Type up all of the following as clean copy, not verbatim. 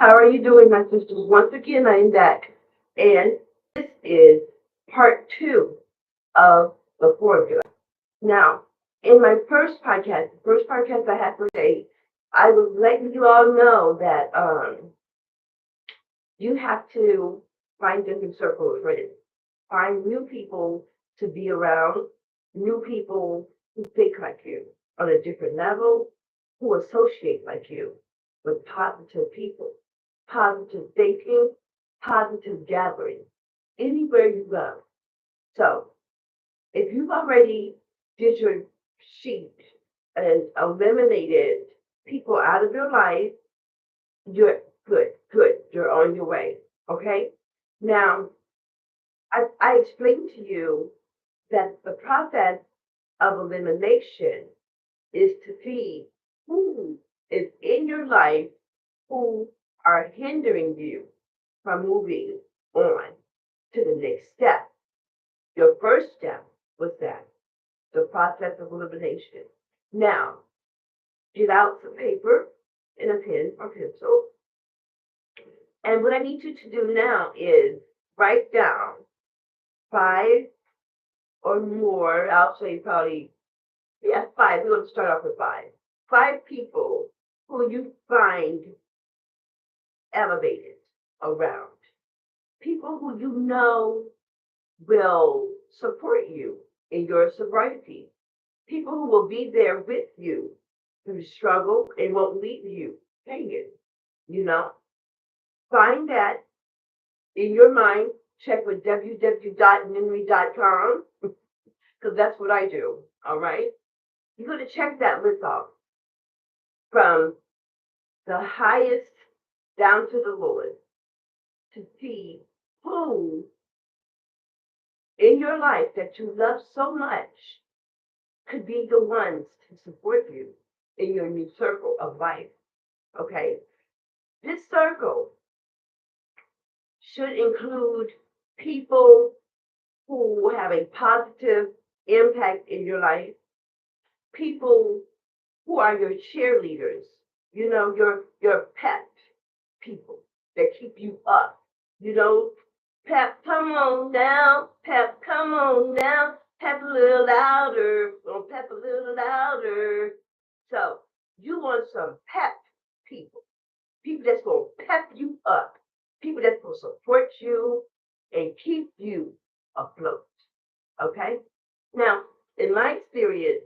How are you doing, my sisters? Once again, I'm back, and this is part two of the formula. Now, in my the first podcast I had for today, I was letting you all know that you have to find different circles of friends, find new people to be around, new people who think like you on a different level, who associate like you with positive people, positive thinking, positive gathering, anywhere you go. So if you've already did your sheet and eliminated people out of your life, you're good. You're on your way. Okay? Now, I explained to you that the process of elimination is to see who is in your life who are hindering you from moving on to the next step. Your first step was that, the process of elimination. Now, get out some paper and a pen or pencil. And what I need you to do now is write down five or more. I'll say probably, yeah, five. We're going to start off with five. Five people who you find elevated around. People who you know will support you in your sobriety. People who will be there with you through the struggle and won't leave you hanging. You know, find that in your mind. Check with www.memory.com because that's what I do. All right. You're going to check that list off from the highest down to the lowest to see who in your life that you love so much could be the ones to support you in your new circle of life. Okay? This circle should include people who have a positive impact in your life, people who are your cheerleaders, you know, your pep people that keep you up, you know, Pep, come on now. Pep, come on now. Pep a little louder. Oh, pep a little louder. So you want some pep people. People that's going to pep you up. People that's going to support you and keep you afloat. Okay? Now, in my experience,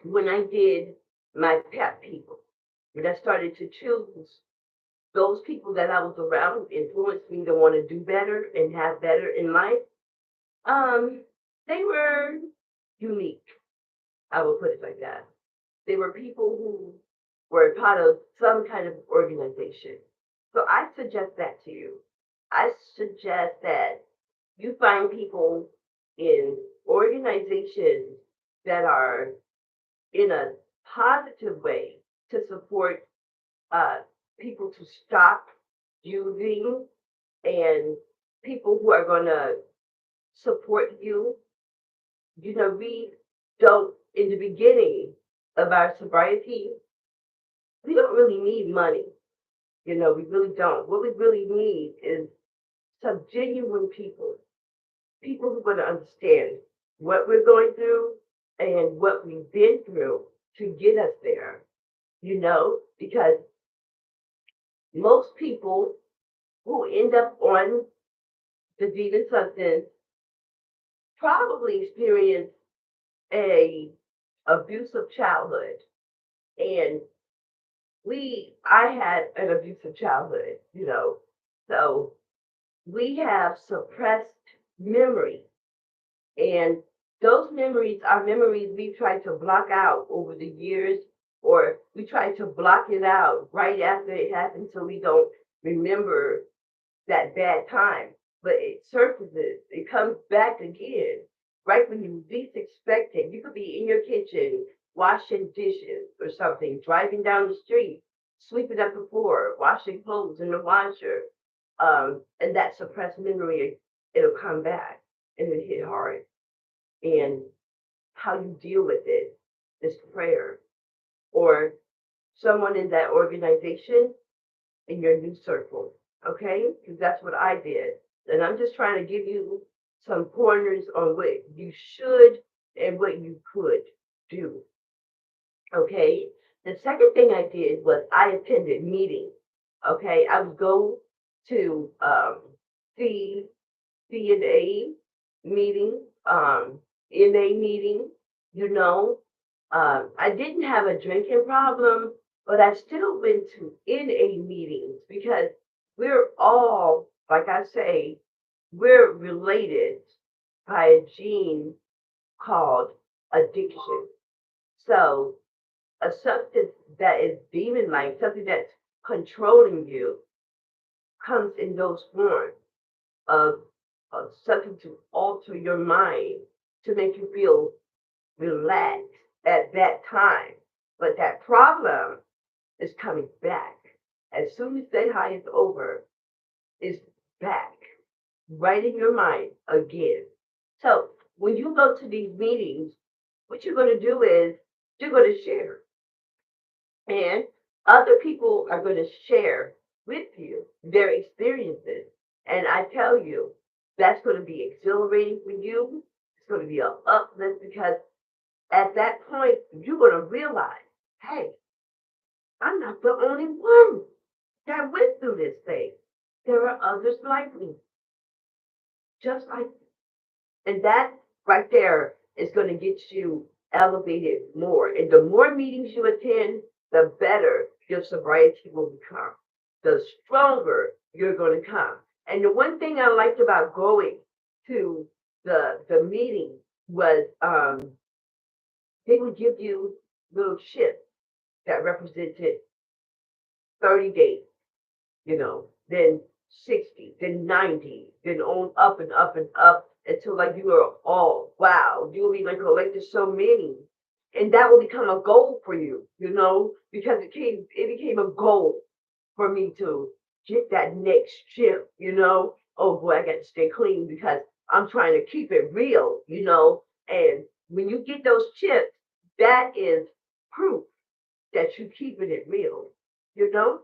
when I did my pep people, when I started to choose those people that I was around influenced me to want to do better and have better in life. They were unique. I will put it like that. They were people who were part of some kind of organization. So I suggest that to you. I suggest that you find people in organizations that are in a positive way to support uh, people to stop using and people who are going to support you. You know, we don't, in the beginning of our sobriety, we don't really need money. You know, we really don't. What we really need is some genuine people, people who are going to understand what we're going through and what we've been through to get us there, you know, because most people who end up on the demon substance probably experience a abusive childhood. And I had an abusive childhood, you know, so we have suppressed memory. And those memories are memories we tried to block out over the years, or we tried to block it out right after it happened so we don't remember that bad time. But it surfaces, it comes back again, right when you least expect it. You could be in your kitchen washing dishes or something, driving down the street, sweeping up the floor, washing clothes in the washer. And that suppressed memory, it'll come back and it hit hard. And how you deal with it is prayer or someone in that organization in your new circle, okay? Because that's what I did. And I'm just trying to give you some pointers on what you should and what you could do, okay? The second thing I did was I attended meetings, okay? I would go to C, C&A meeting, NA meeting, you know. I didn't have a drinking problem, but I still went to NA meetings because we're all, like I say, we're related by a gene called addiction. So a substance that is demon-like, something that's controlling you, comes in those forms of, something to alter your mind, to make you feel relaxed at that time. But that problem is coming back. As soon as that high is over, it's back, right in your mind again. So when you go to these meetings, what you're going to do is you're going to share. And other people are going to share with you their experiences. And I tell you, that's going to be exhilarating for you. It's going to be an uplift because at that point, you're going to realize, hey, I'm not the only one that went through this thing. There are others like me, just like me. And that right there is going to get you elevated more. And the more meetings you attend, the better your sobriety will become, the stronger you're going to come. And the one thing I liked about going to the meeting was they would give you little chips that represented 30 days, then 60, then 90, then on up and up and up until like you are all, wow, you'll even collected so many. And that will become a goal for you, because it became a goal for me to get that next chip. Oh boy, I got to stay clean because I'm trying to keep it real. And when you get those chips, that is proof that you're keeping it real, you know?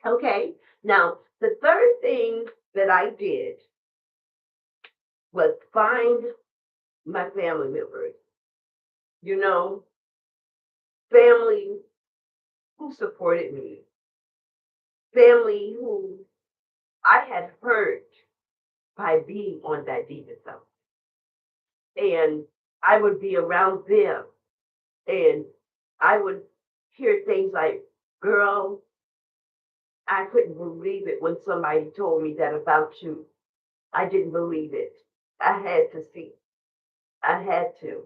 Okay, now the third thing that I did was find my family members, you know, family who supported me, family who I had hurt by being on that demon zone. And I would be around them and I would hear things like, girl, I couldn't believe it when somebody told me that about you. I didn't believe it. I had to see. I had to,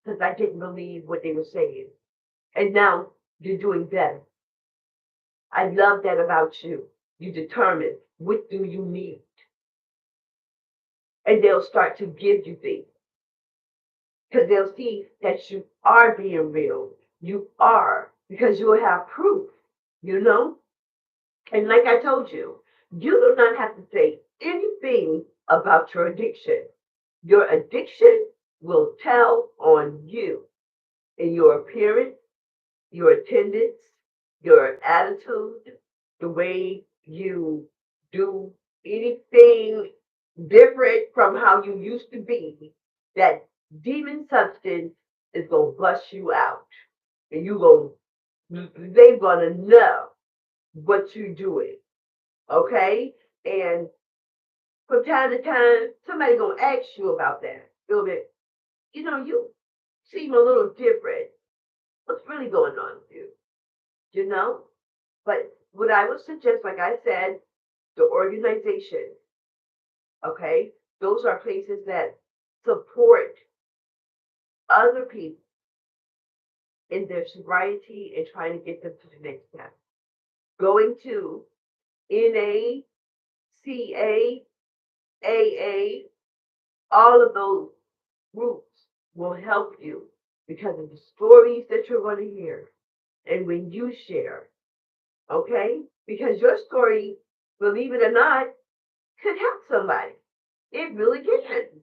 because I didn't believe what they were saying. And now you're doing better. I love that about you. You determine what do you need. And they'll start to give you things. Because they'll see that you are being real. You are. Because you'll have proof, you know? And like I told you, you do not have to say anything about your addiction. Your addiction will tell on you in your appearance, your attendance, your attitude, the way you do anything different from how you used to be. That demon substance is gonna bust you out, and they're gonna know what you're doing. Okay, and from time to time, somebody gonna ask you about that. They'll be, you seem a little different. What's really going on with you? You know? But what I would suggest, like I said, the organization, okay? Those are places that support other people in their sobriety and trying to get them to the next step. Going to NA, CA, AA, all of those groups will help you because of the stories that you're going to hear and when you share, okay? Because your story, believe it or not, could help somebody. It really can.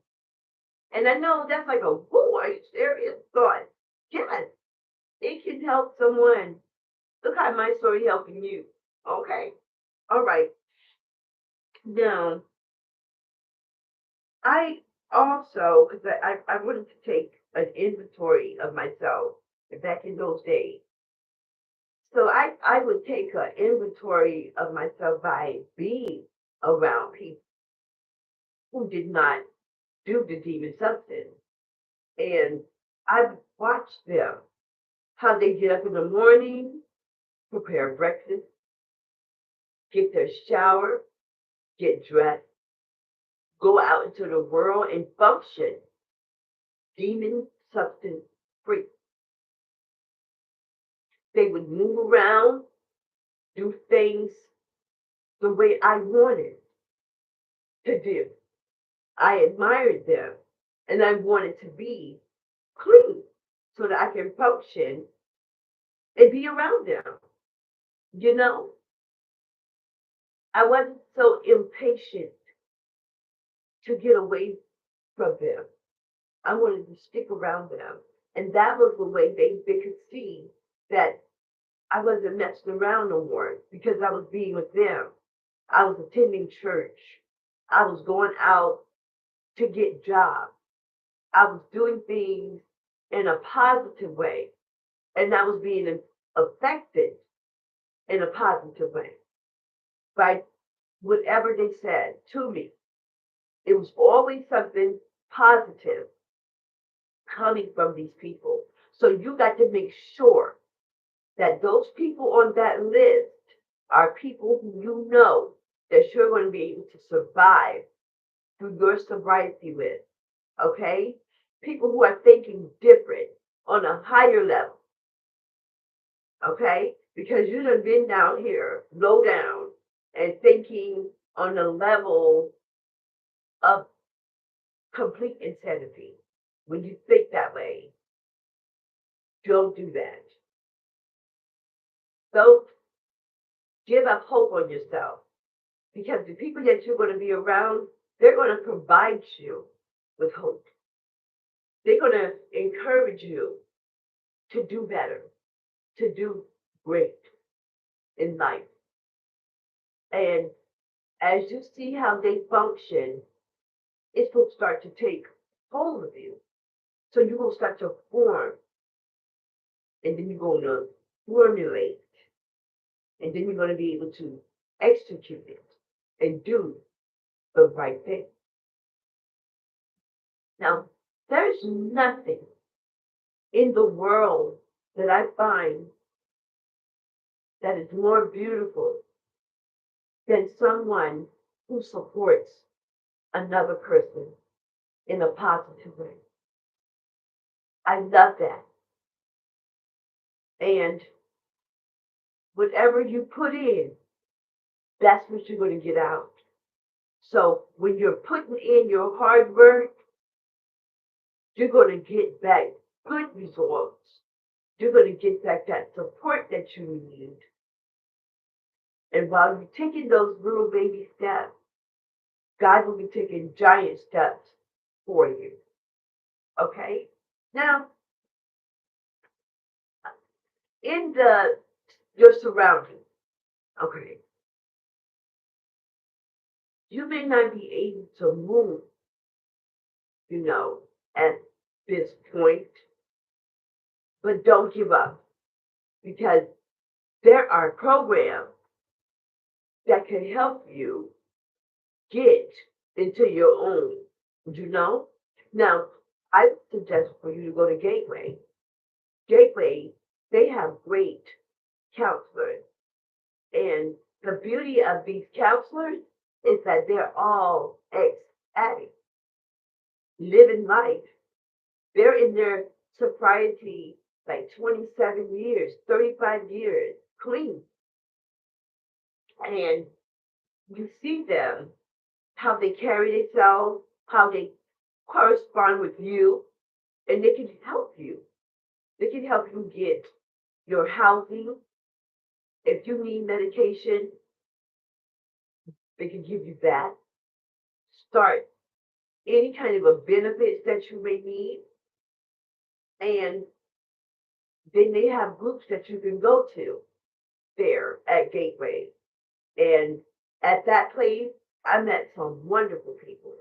And I know that's like a, whoa, are you serious thought? Yes, it can help someone Look how my story helping you. Okay. All right. Now, I also, because I wanted to take an inventory of myself back in those days. So I would take an inventory of myself by being around people who did not do the demon substance. And I watched them, how they get up in the morning, prepare breakfast, get their shower, get dressed, go out into the world and function demon substance free. They would move around, do things the way I wanted to do. I admired them and I wanted to be clean so that I can function and be around them. You know, I wasn't so impatient to get away from them. I wanted to stick around them. And that was the way they could see that I wasn't messing around no more because I was being with them. I was attending church. I was going out to get jobs. I was doing things in a positive way. And I was being affected in a positive way by whatever they said to me. It was always something positive coming from these people. So you got to make sure that those people on that list are people who you know that you're going to be able to survive through your sobriety with. Okay? People who are thinking different on a higher level. Okay? Because you have been down here, low down, and thinking on the level of complete insanity. When you think that way, don't do that. Don't give up hope on yourself because the people that you're going to be around, they're going to provide you with hope. They're going to encourage you to do better, to do great in life. And as you see how they function, it will start to take hold of you. So you will start to form, and then you're going to formulate, and then you're going to be able to execute it and do the right thing. Now, there's nothing in the world that I find that is more beautiful than someone who supports another person in a positive way. I love that. And whatever you put in, that's what you're going to get out. So when you're putting in your hard work, you're going to get back good results. You're going to get back that support that you need. And while you're taking those little baby steps, God will be taking giant steps for you. Okay? Now, in your surroundings, okay, you may not be able to move, at this point, but don't give up because there are programs that can help you get into your own, you know? Now, I suggest for you to go to Gateway. Gateway, they have great counselors. And the beauty of these counselors is that they're all ex-addicts, living life. They're in their sobriety like 27 years, 35 years, clean. And you see them, how they carry themselves, how they correspond with you, and they can help you. They can help you get your housing. If you need medication, they can give you that. Start any kind of a benefits that you may need. And then they have groups that you can go to. there at Gateway. And at that place, I met some wonderful people,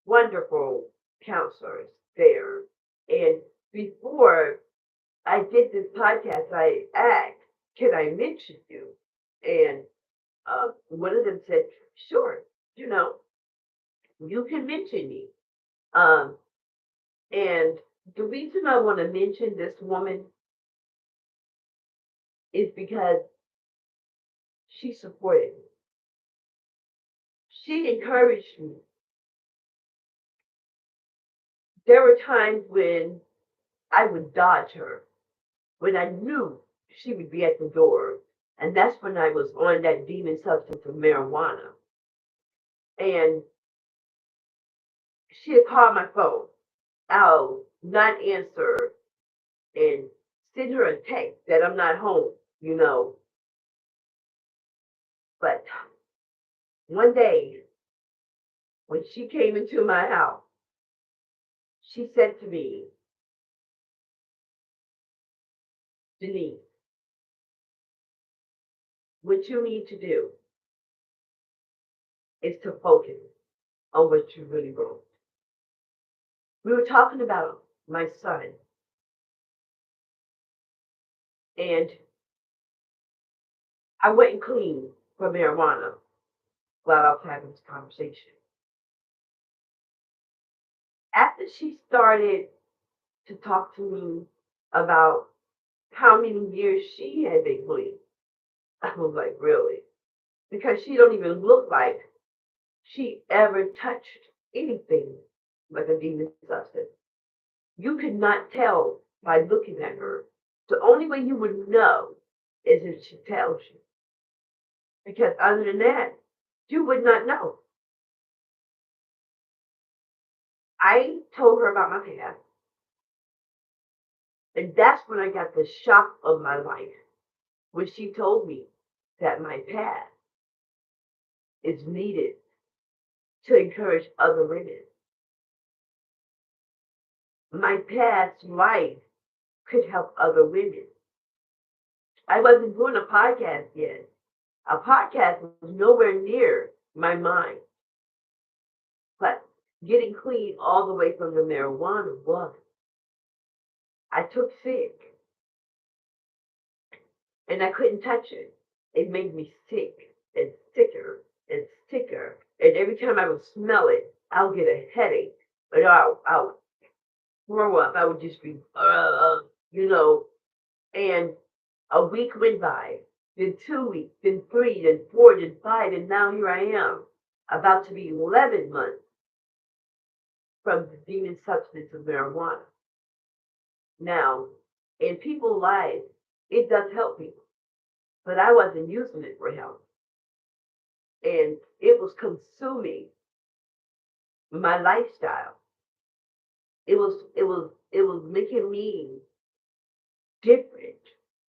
wonderful counselors there. And before I did this podcast, I asked, can I mention you? And one of them said, sure, you know, you can mention me. Um, and the reason I want to mention this woman is because she supported me. She encouraged me. There were times when I would dodge her, when I knew she would be at the door. And that's when I was on that demon substance of marijuana. And she'd call my phone. I'll not answer and send her a text that I'm not home, you know. But one day, when she came into my house, she said to me, Denise, what you need to do is to focus on what you really want. We were talking about my son, and I went and cleaned for marijuana while I was having this conversation. After she started to talk to me about how many years she had been clean, I was like, really? Because she don't even look like she ever touched anything like a demon substance. You could not tell by looking at her. The only way you would know is if she tells you. Because other than that, you would not know. I told her about my past, and that's when I got the shock of my life. When she told me that my past is needed to encourage other women. My past life could help other women. I wasn't doing a podcast yet. A podcast was nowhere near my mind. But getting clean all the way from the marijuana was. I took sick and I couldn't touch it. It made me sick and sicker and sicker. And every time I would smell it, I would get a headache. But I would throw up. I would just be, you know. And a week went by, then 2 weeks, then 3, then 4, then 5, and now here I am, about to be 11 months from the demon substance of marijuana. Now, in people's lives, it does help people, but I wasn't using it for help. And it was consuming my lifestyle. It was making me different.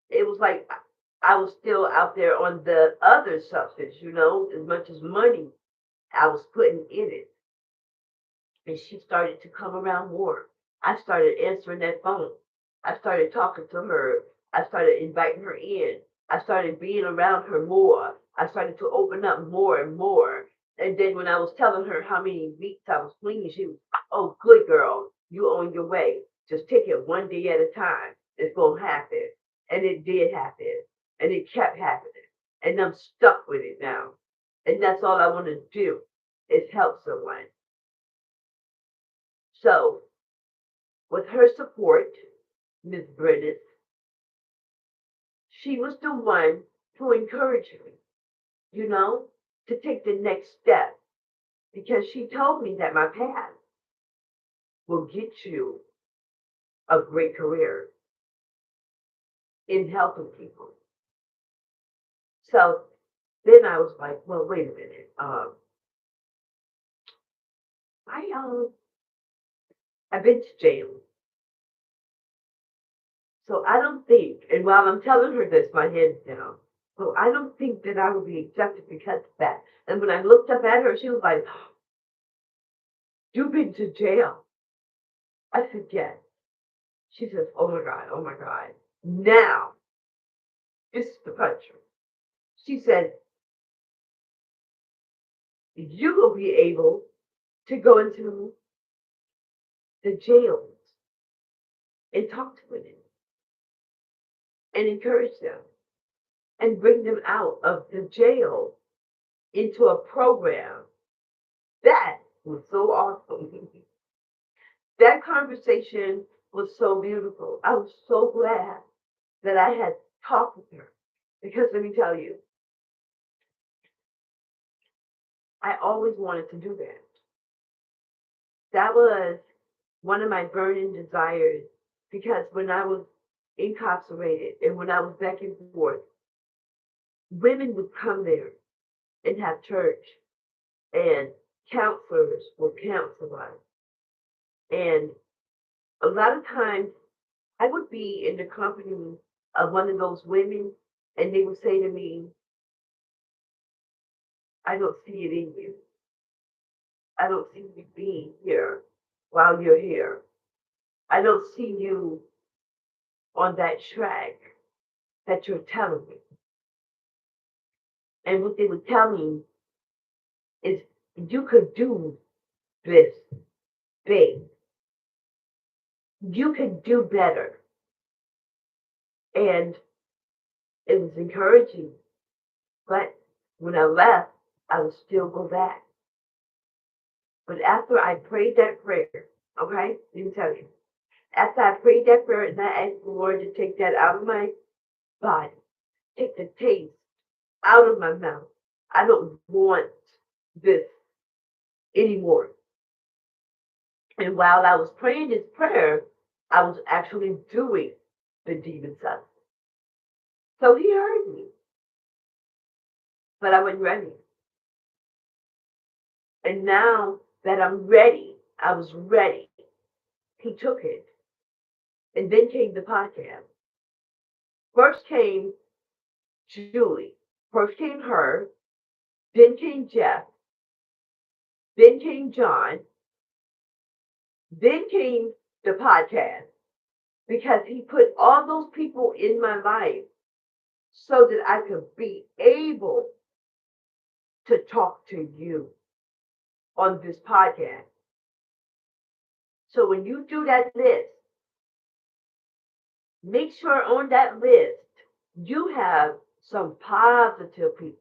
It was like I was still out there on the other substance, you know, as much as money I was putting in it. And she started to come around more. I started answering that phone. I started talking to her. I started inviting her in. I started being around her more. I started to open up more and more. And then when I was telling her how many weeks I was clean, she was, oh, good girl, you on your way. Just take it one day at a time. It's going to happen. And it did happen. And it kept happening. And I'm stuck with it now. And that's all I want to do is help someone. So, with her support, Miss Brennan, she was the one to encourage me, you know, to take the next step. Because she told me that my path will get you a great career in helping people. So then I was like, well, wait a minute. I've been to jail. So I don't think, and while I'm telling her this, my head's down. So I don't think that I will be accepted because of that. And when I looked up at her, she was like, you've been to jail. I said, yes. She says, oh my God, oh my God. Now, this is the puncher. She said, you will be able to go into the jails and talk to women and encourage them and bring them out of the jail into a program. That was so awesome. That conversation was so beautiful. I was so glad that I had talked with her because let me tell you, I always wanted to do that. That was one of my burning desires because when I was incarcerated and when I was back and forth, women would come there and have church, and counselors would counsel us. And a lot of times I would be in the company of one of those women, and they would say to me, I don't see it in you. I don't see you being here while you're here. I don't see you on that track that you're telling me. And what they would tell me is, you could do this big. You can do better. And it was encouraging. But when I left, I would still go back. But after I prayed that prayer, okay, let me tell you, after I prayed that prayer and I asked the Lord to take that out of my body, take the taste out of my mouth. I don't want this anymore. And while I was praying this prayer, I was actually doing the demon stuff. So he heard me, but I wasn't ready. And now that I'm ready, I was ready. He took it. And then came the podcast. First came Julie. First came her. Then came Jeff. Then came John. Then came the podcast. Because he put all those people in my life so that I could be able to talk to you on this podcast. So when you do that list, make sure on that list you have some positive people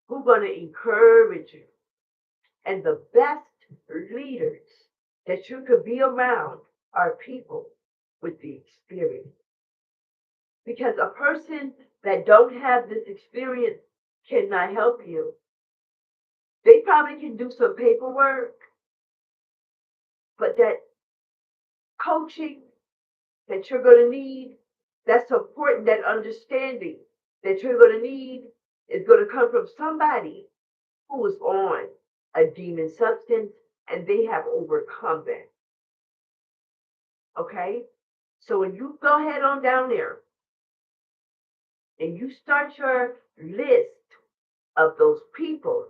who are going to encourage you. And the best leaders that you could be around are people with the experience. Because a person that don't have this experience cannot help you. They probably can do some paperwork, but that coaching that you're going to need, that support and that understanding that you're going to need is going to come from somebody who is on a demon substance and they have overcome that. Okay? So when you go ahead on down there and you start your list of those people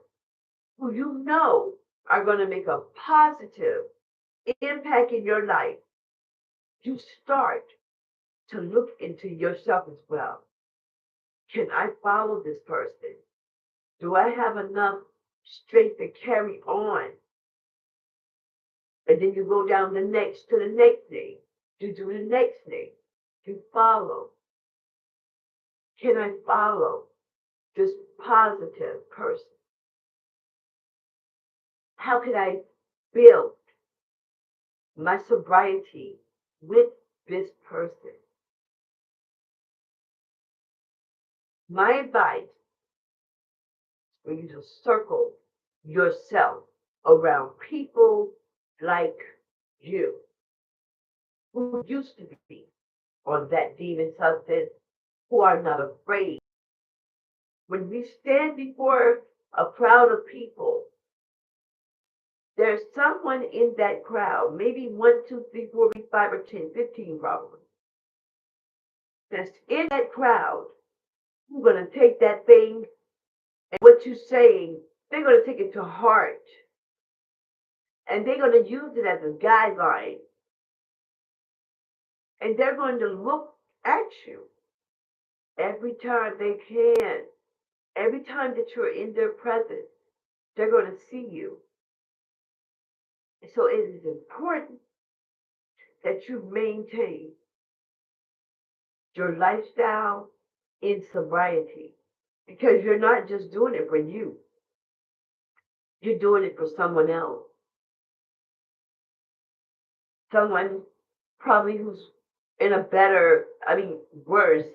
who you know are going to make a positive impact in your life, you start to look into yourself as well. Can I follow this person? Do I have enough strength to carry on? And then you go down to the next thing. You do the next thing. You follow. Can I follow this positive person? How can I build my sobriety with this person? My advice is for you to circle yourself around people like you who used to be on that demon substance, who are not afraid. When we stand before a crowd of people, there's someone in that crowd, maybe 1, 2, 3, 4, 5, or 10, 15 probably, that's in that crowd who's going to take that thing and what you're saying, they're going to take it to heart. And they're going to use it as a guideline. And they're going to look at you every time they can. Every time that you're in their presence, they're going to see you. So it is important that you maintain your lifestyle in sobriety because you're not just doing it for you, you're doing it for someone else. Someone probably who's in a better, worse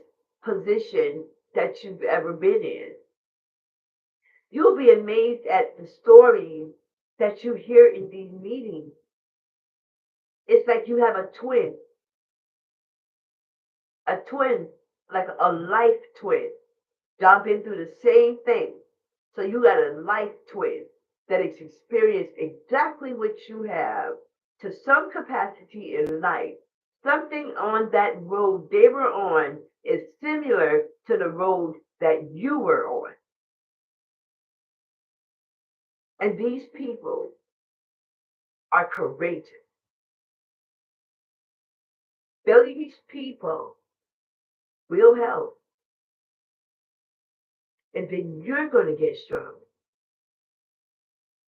position that you've ever been in. You'll be amazed at the stories that you hear in these meetings. It's like you have a twin, like a life twin. Y'all been through the same thing. So you got a life twin that has experienced exactly what you have to some capacity in life. Something on that road they were on is similar to the road that you were on. And these people are courageous. These people will help. And then you're going to get strong.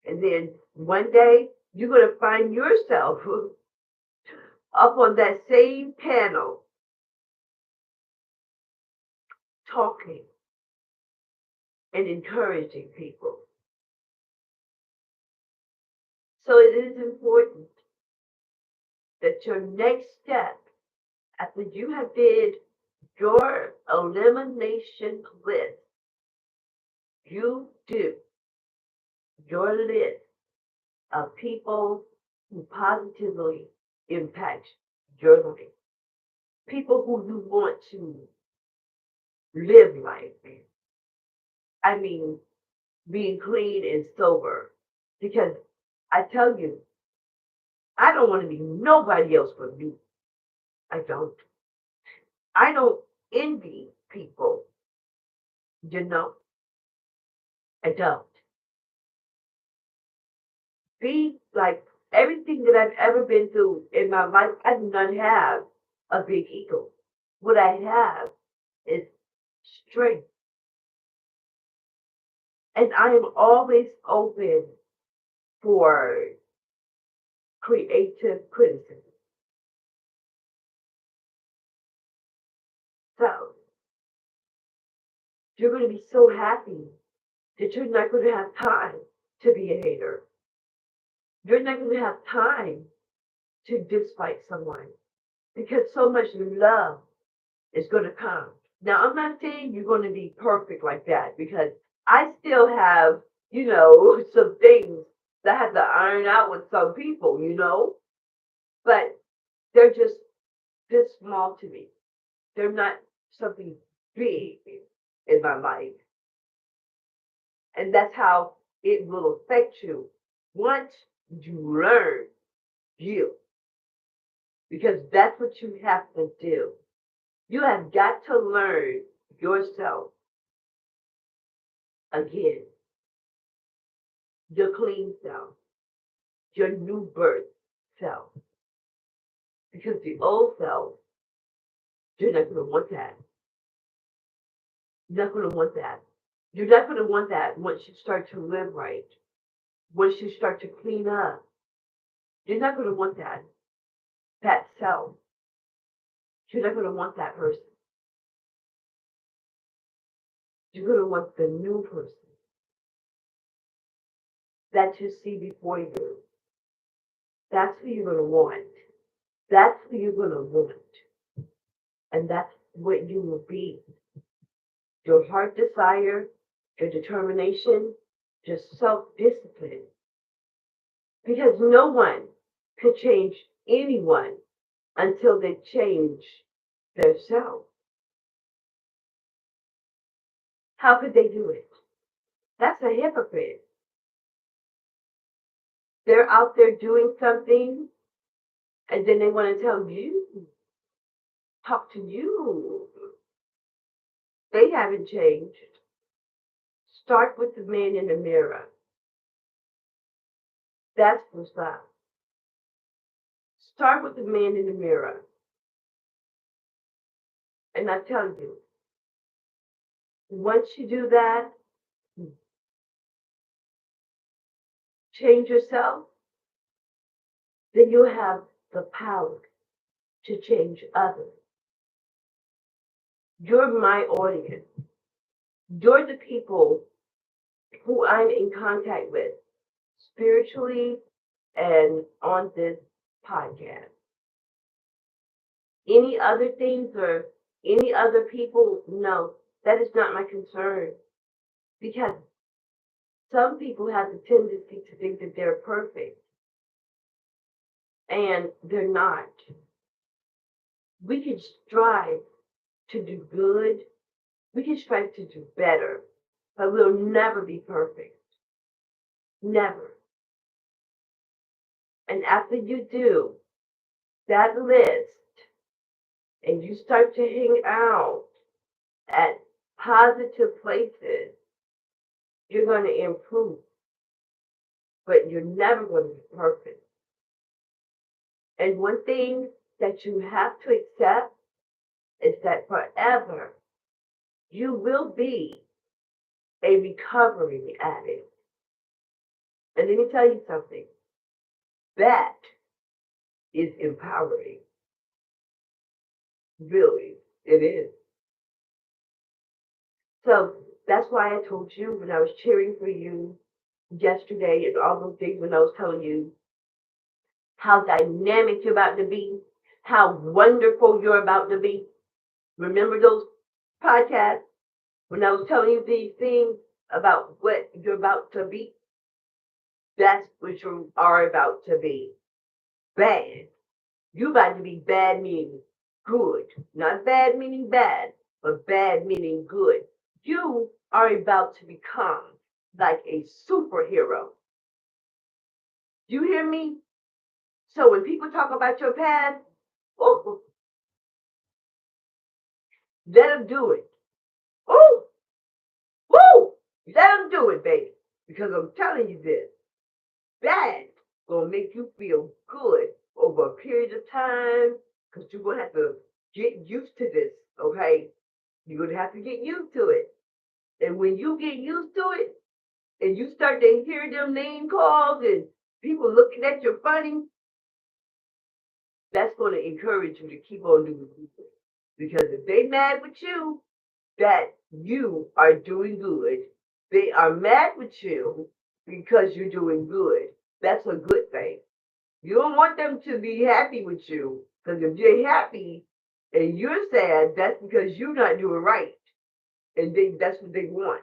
And then one day you're going to find yourself up on that same panel talking and encouraging people. So it is important that your next step, after you have did your elimination list, you do your list of people who positively impact your life. People who you want to live life. I mean, being clean and sober. Because I tell you, I don't want to be nobody else but me. I don't. I don't envy people, you know. I don't. Be like everything that I've ever been through in my life, I do not have a big ego. What I have is strength. And I am always open for creative criticism. So you're going to be so happy that you're not going to have time to be a hater. You're not going to have time to dislike someone because so much love is going to come. Now, I'm not saying you're going to be perfect like that because I still have, some things that I have to iron out with some people, but they're just this small to me. They're not something big in my life. And that's how it will affect you once you learn you, because that's what you have to do. You have got to learn yourself again, your clean self, your new birth self. Because the old self, you're not going to want that. You're not going to want that. You're not going to want that once you start to live right, once you start to clean up. You're not going to want that self. You're not going to want that person. You're going to want the new person that you see before you. That's who you're going to want. That's who you're going to want. And that's what you will be. Your heart desire, your determination, your self-discipline. Because no one could change anyone until they change themselves. How could they do it? That's a hypocrite. They're out there doing something and then they want to tell you, talk to you. They haven't changed. Start with the man in the mirror. That's what's up. Start with the man in the mirror. And I tell you, Once you do that, change yourself, then you'll have the power to change others. You're my audience. You're the people who I'm in contact with spiritually and on this podcast. Any other things or any other people, no, that is not my concern. Because some people have the tendency to think that they're perfect, and they're not. We can strive to do good, we can strive to do better, but we'll never be perfect. Never. And after you do that list and you start to hang out at positive places, you're going to improve, but you're never going to be perfect. And one thing that you have to accept is that forever you will be a recovering addict. And let me tell you something, that is empowering. Really, it is. So that's why I told you when I was cheering for you yesterday and all those things, when I was telling you how dynamic you're about to be, how wonderful you're about to be. Remember those podcasts when I was telling you these things about what you're about to be? That's what you are about to be. Bad. You about to be bad meaning good. Not bad meaning bad, but bad meaning good. You are about to become like a superhero. You hear me? So when people talk about your past, oh, let them do it. Oh, woo! Let them do it, baby. Because I'm telling you this, that's gonna make you feel good over a period of time. Because you're gonna have to get used to this, okay? You're gonna have to get used to it. And when you get used to it, and you start to hear them name calls and people looking at you funny, that's going to encourage you to keep on doing it. Because if they mad with you, that you are doing good. They are mad with you because you're doing good. That's a good thing. You don't want them to be happy with you. Because if they're happy and you're sad, that's because you're not doing right. And that's what they want.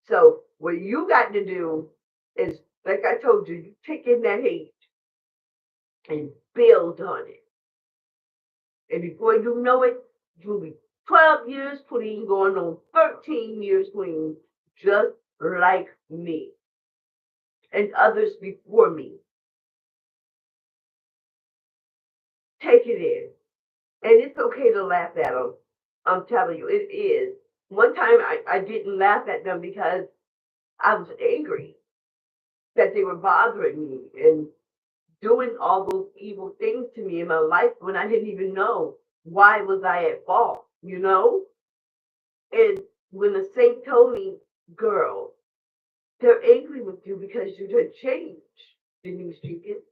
So what you got to do is, like I told you, you take in that hate and build on it. And before you know it, you'll be 12 years clean, going on 13 years clean, just like me and others before me. Take it in. And it's okay to laugh at them. I'm telling you, it is. One time I didn't laugh at them because I was angry that they were bothering me and doing all those evil things to me in my life when I didn't even know why was I at fault, you know? And when the saint told me, girl, they're angry with you because you didn't change, Denise Jenkins.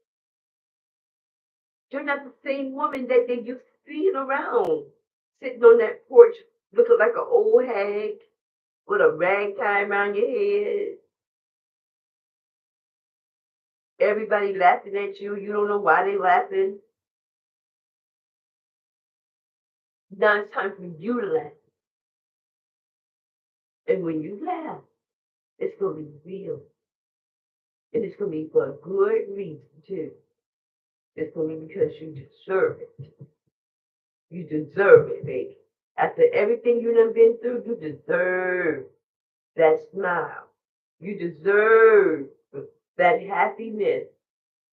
You're not the same woman that they used to seeing around, sitting on that porch looking like an old hag with a rag tie around your head. Everybody laughing at you. You don't know why they laughing. Now it's time for you to laugh. And when you laugh, it's going to be real. And it's going to be for a good reason, too. It's going to be because you deserve it. You deserve it, baby. After everything you done been through, you deserve that smile. You deserve that happiness.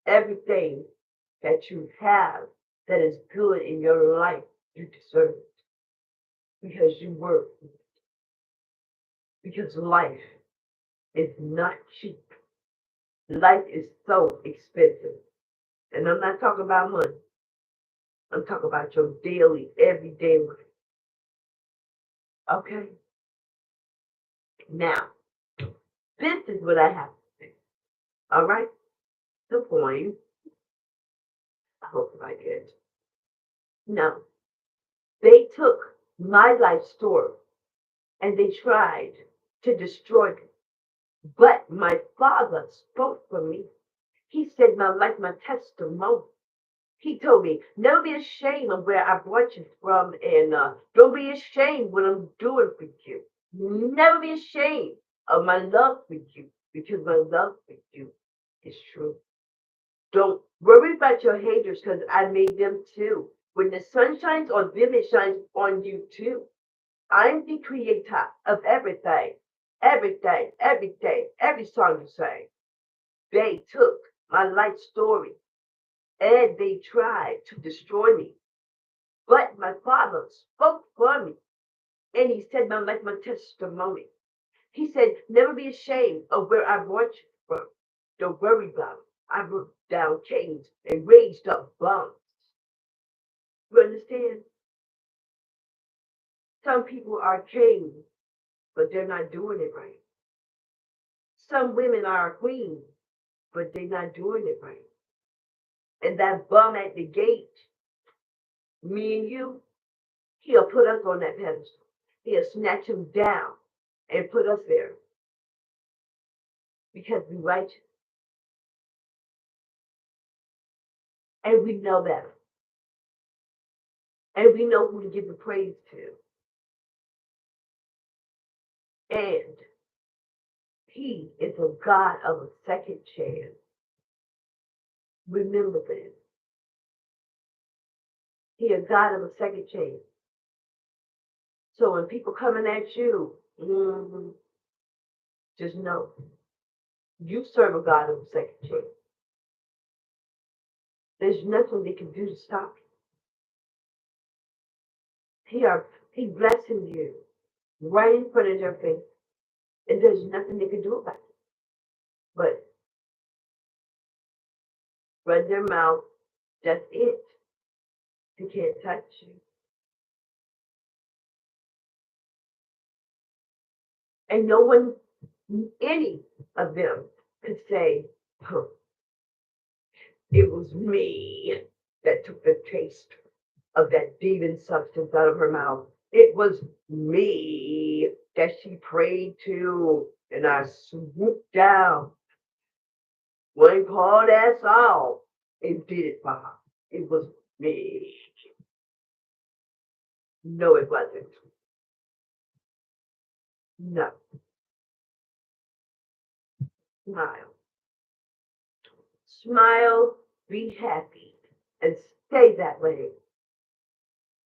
Everything that you have that is good in your life, you deserve it. Because you work. Because life is not cheap. Life is so expensive. And I'm not talking about money. I'm talking about your daily, everyday life. Okay? Now, this is what I have to say. All right? The point. I hope I did. No. They took my life story and they tried to destroy it. But my father spoke for me. He said my life, my testimony. He told me, never be ashamed of where I brought you from, and don't be ashamed what I'm doing for you. Never be ashamed of my love for you, because my love for you is true. Don't worry about your haters, because I made them too. When the sun shines on them, it shines on you too. I'm the creator of everything, everything, every day, every song you sing. They took my life story and they tried to destroy me. But my father spoke for me and he said my life, my testimony. He said, never be ashamed of where I brought you from. Don't worry about it. I broke down chains and raised up bombs. You understand? Some people are kings, but they're not doing it right. Some women are a queen, but they're not doing it right. And that bum at the gate, me and you, he'll put us on that pedestal. He'll snatch him down and put us there because we're righteous and we know better. And we know who to give the praise to. And he is a God of a second chance. Remember this. He is God of a second chance. So when people coming at you, just know you serve a God of a second chance. There's nothing they can do to stop you. He's blessing you right in front of their face, and there's nothing they can do about it. But run their mouth, that's it. They can't touch you. And no one, any of them, could say, huh, it was me that took the taste of that demon substance out of her mouth. It was me that she prayed to, and I swooped down. One called that's all and did it for her. It was me. No, it wasn't. No. Smile. Smile, be happy, and stay that way.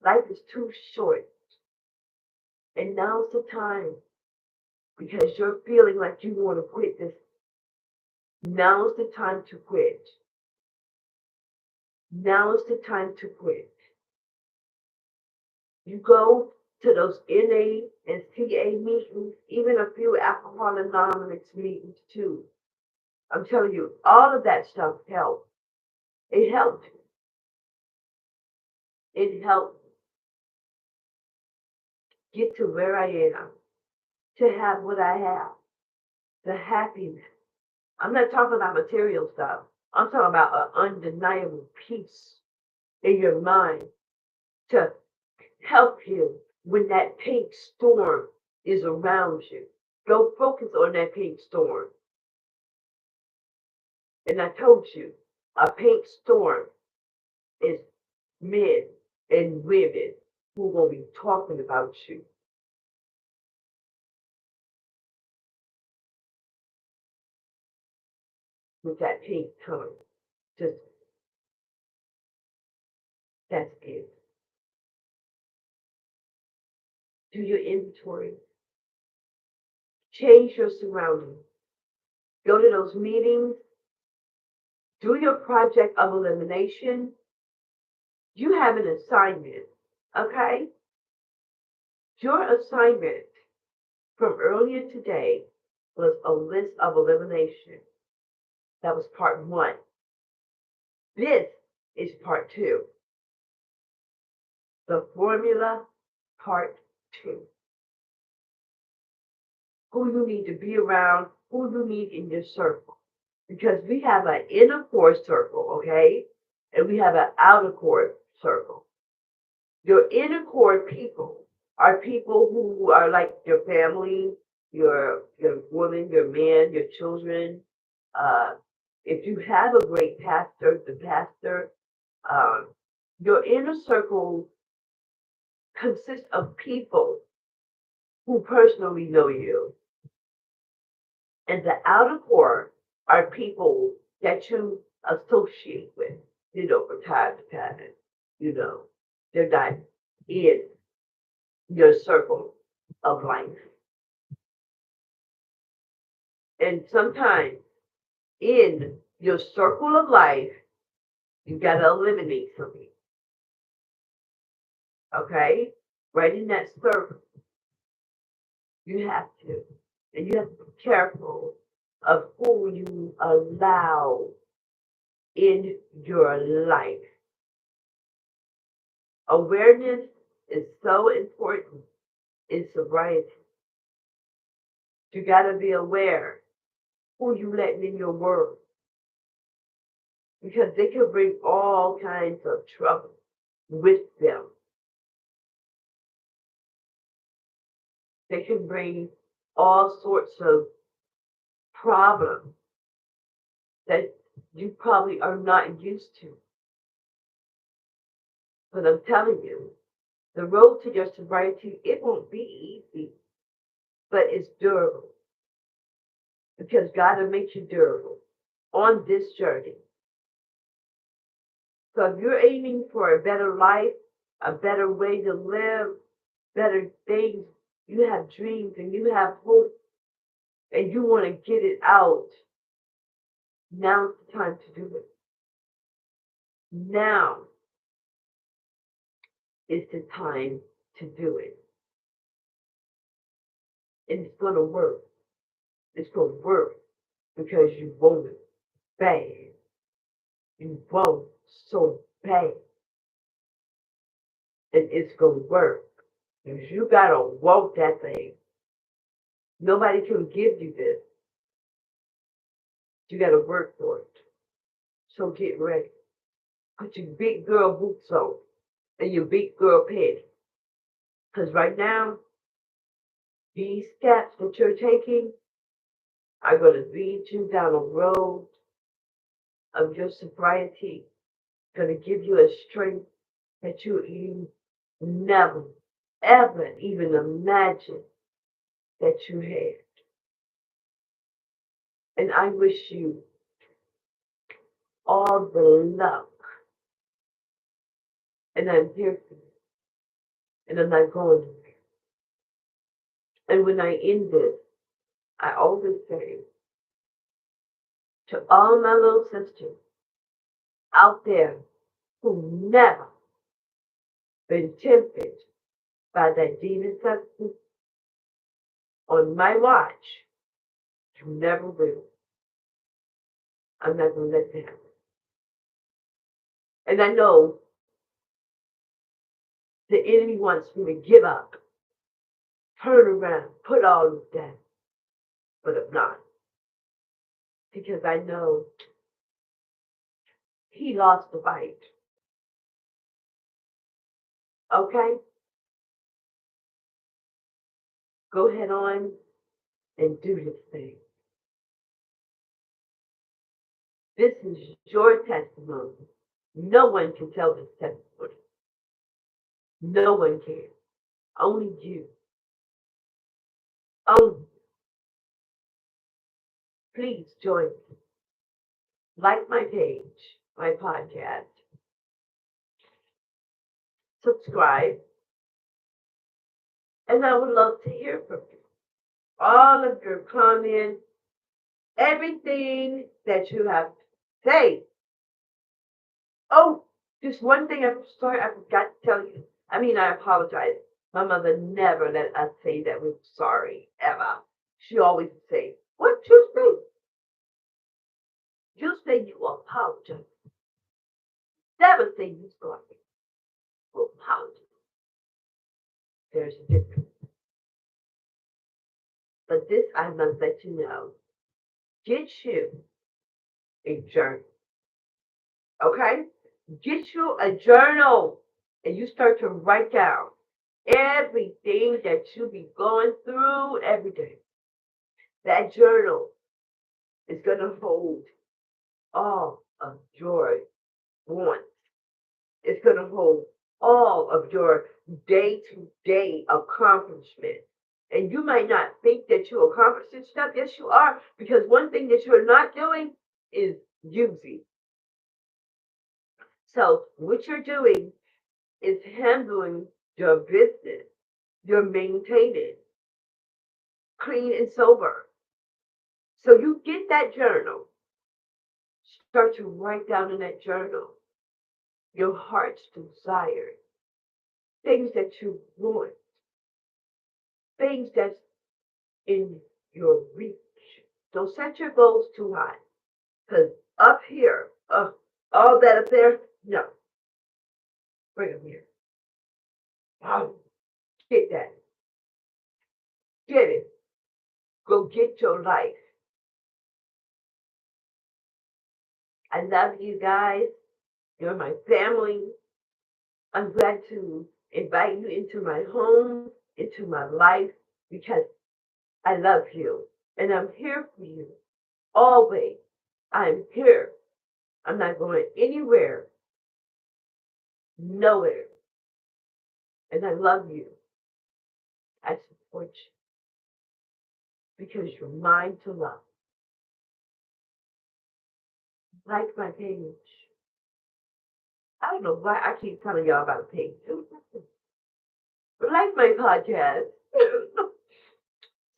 Life is too short. And now's the time because you're feeling like you want to quit this. Now's the time to quit. Now's the time to quit. You go to those NA and CA meetings, even a few Alcohol Anonymous meetings too. I'm telling you, all of that stuff helped. It helped. It helped get to where I am, to have what I have, the happiness. I'm not talking about material stuff. I'm talking about an undeniable peace in your mind to help you when that pink storm is around you. Don't focus on that pink storm. And I told you, a pink storm is men and women who are going to be talking about you. With that pink tongue. Just, that's it. Do your inventory. Change your surroundings. Go to those meetings. Do your project of elimination. You have an assignment, okay? Your assignment from earlier today was a list of elimination. That was part 1. This is part 2. The formula, part 2. who you need to be around, who you need in your circle. Because we have an inner core circle, okay? And we have an outer core circle. Your inner core people are people who are like your family, your woman, your man, your children. Uh, if you have a great pastor, the pastor, um, your inner circle consists of people who personally know you. And the outer core are people that you associate with, from time to time. You know, they're not in your circle of life. And sometimes in your circle of life, you got to eliminate some people. Okay? Right in that circle, you have to. And you have to be careful of who you allow in your life. Awareness is so important in sobriety. You got to be aware who you letting in your world, because they can bring all kinds of trouble with them. They can bring all sorts of problems that you probably are not used to. But I'm telling you, the road to your sobriety, it won't be easy, but it's durable, because God will make you durable on this journey. So if you're aiming for a better life, a better way to live, better things, you have dreams and you have hope and you want to get it out, now's the time to do it. Now is the time to do it. And it's going to work. It's going to work because you want it bad. You want so bad. And it's going to work. Because you got to want that thing. Nobody can give you this. You got to work for it. So get ready. Put your big girl boots on and your big girl panties. Because right now, these steps that you're taking are going to lead you down a road of your sobriety, going to give you a strength that you never, ever even imagined that you had. And I wish you all the luck. And I'm here for you. And I'm not going anywhere. And when I end this, I always say to all my little sisters out there who never been tempted by that demon substance, on my watch, you never will. I'm not going to let that happen. And I know the enemy wants me to give up, turn around, put all of that, but I'm not. Because I know he lost the fight. Okay? Go ahead on and do this thing. This is your testimony. No one can tell this testimony. No one can. Only you. Only. Please join me. Like my page, my podcast. Subscribe. And I would love to hear from you. All of your comments, everything that you have to say. Oh, just one thing I forgot to tell you. I apologize. My mother never let us say that we're sorry, ever. She always would say, what you say? You say you apologize. Never say you sorry. You apologize. There's a difference. But this I must let you know. Get you a journal. Okay? Get you a journal and you start to write down everything that you be going through every day. That journal is going to hold all of your wants. It's going to hold all of your day to day accomplishments. And you might not think that you're accomplishing stuff. Yes, you are. Because one thing that you're not doing is using. So what you're doing is handling your business. You're maintaining clean and sober. So you get that journal. Start to write down in that journal your heart's desires, things that you want, things that's in your reach. Don't set your goals too high. Because up here, all that up there, no. Bring them here. Oh, get that. Get it. Go get your life. I love you guys. You're my family. I'm glad to invite you into my home, into my life, because I love you. And I'm here for you. Always. I'm here. I'm not going anywhere. Nowhere. And I love you. I support you because you're mine to love. Like my page. I don't know why I keep telling y'all about a page. Like my podcast.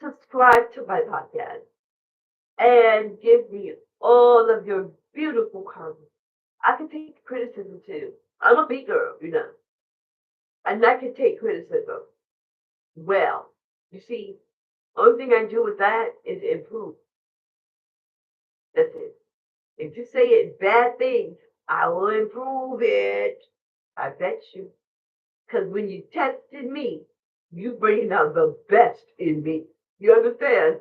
Subscribe to my podcast. And give me all of your beautiful comments. I can take criticism too. I'm a big girl, you know. And I can take criticism. Well, you see, only thing I do with that is improve. That's it. If you say it bad things, I will improve it. I bet you. Because when you tested me, you bringing out the best in me. You understand?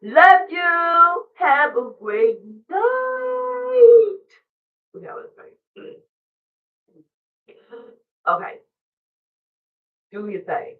Love you. Have a great night. That was right. Okay. Do your thing.